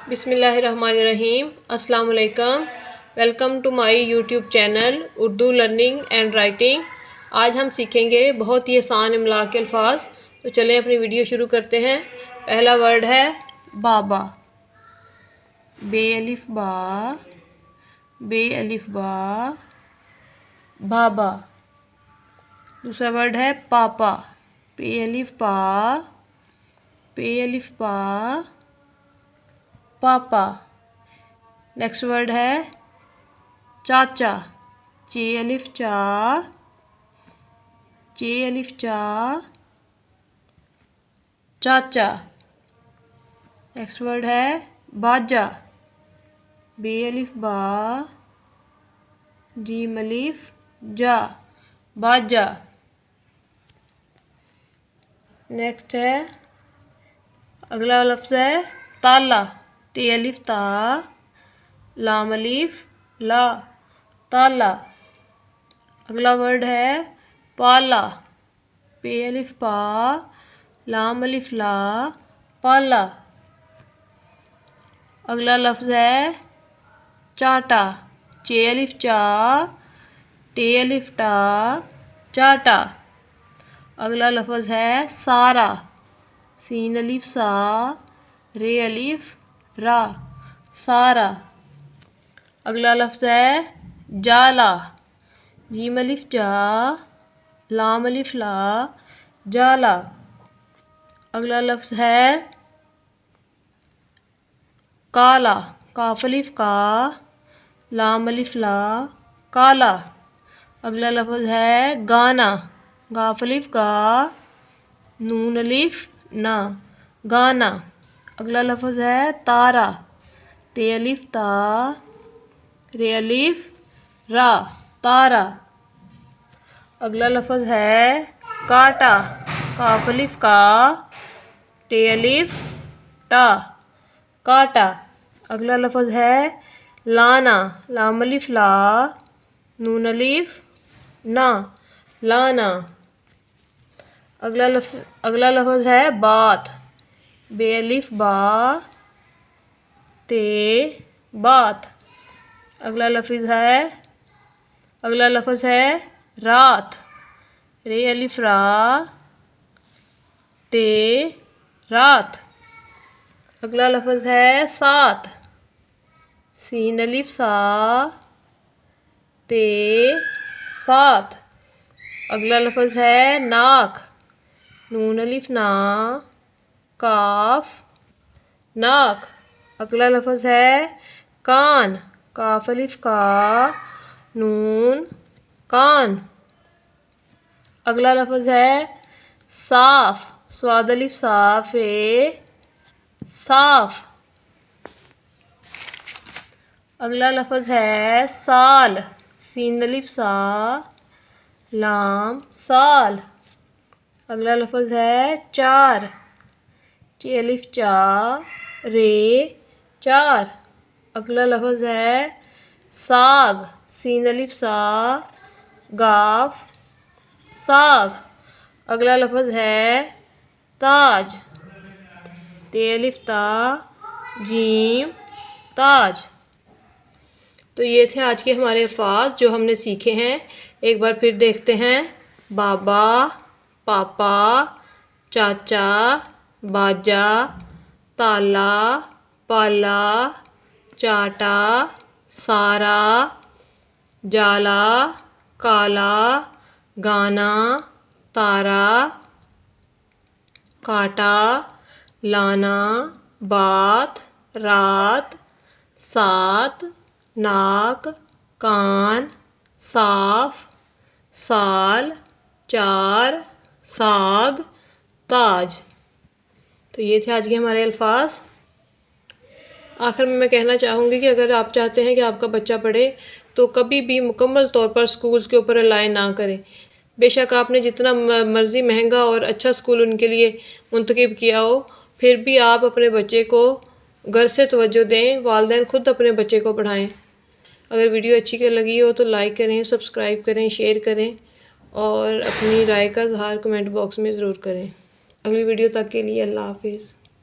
बिस्मिल्लाहिर्रहमानिर्रहीम। अस्सलाम वालेकुम। Welcome to my YouTube channel Urdu learning and writing. आज हम सीखेंगे बहुत ही आसान इमला के अल्फाज। तो चलें अपनी वीडियो शुरू करते हैं। पहला वर्ड है बाबा, बे अलिफ बा, बे अलिफ बा, बाबा। दूसरा वर्ड है पापा, पे अलिफ पा, पे अलिफ पा, पापा। नेक्स्ट वर्ड है चाचा, चे अलिफ चा, चे अलिफ चा, चाचा। नेक्स्ट वर्ड है बाजा, बे अलिफ बा, जीम अलिफ जा, बाजा। नेक्स्ट है अगला लफ्ज़ है ताला, ते अलिफ ता, लाम अलिफ ला, ताला। अगला वर्ड है पाला, पे अलिफ पा, लाम अलिफ ला, पाला। अगला लफ्ज़ है चाटा, चे अलिफ चा, टे अलिफ टा, चाटा। अगला लफ्ज़ है सारा, सीन अलिफ सा, रे अलिफ रा, सारा। अगला लफ्ज़ है जाला, जीम अलिफ जा, लाम अलिफ ला, जाला। अगला लफ्ज़ है काला, काफ अलिफ का, लाम अलिफ ला, काला। अगला लफ्ज़ है गाना, गाफ अलिफ का, नून अलिफ ना, गाना। अगला लफ्ज़ है तारा, ते अलिफ ता, रे अलिफ रा, तारा। अगला लफ्ज़ है काटा, काफ अलिफ का, टे अलिफ टा, काटा। अगला लफ्ज़ है लाना, लाम अलिफ ला, नून अलिफ ना, लाना। अगला लफ्ज़ है बात, बे अलिफ बा, ते बात। अगला लफ्ज़ है रात, रे अलिफ रा, ते रात। अगला लफ्ज़ है सात, सीन अलिफ सा, ते सात। अगला लफ्ज़ है नाक, नून अलिफ ना, काफ, नाक। अगला लफ्ज़ है कान, काफ अलिफ का, नून, कान। अगला लफ्ज़ है साफ, स्वाद अलिफ साफ ए, साफ। अगला लफ्ज़ है साल, सीन अलिफ सा, लाम, साल। अगला लफ्ज़ है चार, चे अलिफ चा, रे, चार। अगला लफ्ज़ है साग, सीन अलिफ सा, गाफ, साग। अगला लफ्ज़ है ताज, ते अलिफ ता, जीम, ताज। तो ये थे आज के हमारे अल्फाज जो हमने सीखे हैं। एक बार फिर देखते हैं। बाबा, पापा, चाचा, बाजा, ताला, पाला, चाटा, सारा, जाला, काला, गाना, तारा, काटा, लाना, बात, रात, सात, नाक, कान, साफ, साल, चार, साग, ताज। तो ये थे आज के हमारे अल्फाज। आखिर में मैं कहना चाहूँगी कि अगर आप चाहते हैं कि आपका बच्चा पढ़े तो कभी भी मुकम्मल तौर पर स्कूल्स के ऊपर रिलाय ना करें। बेशक आपने जितना मर्ज़ी महंगा और अच्छा स्कूल उनके लिए मुंतखब किया हो, फिर भी आप अपने बच्चे को घर से तवज्जो दें। वालिदैन खुद अपने बच्चे को पढ़ाएं। अगर वीडियो अच्छी लगी हो तो लाइक करें, सब्सक्राइब करें, शेयर करें और अपनी राय का इज़हार कमेंट बॉक्स में ज़रूर करें। अगली वीडियो तक के लिए अल्लाह हाफिज़।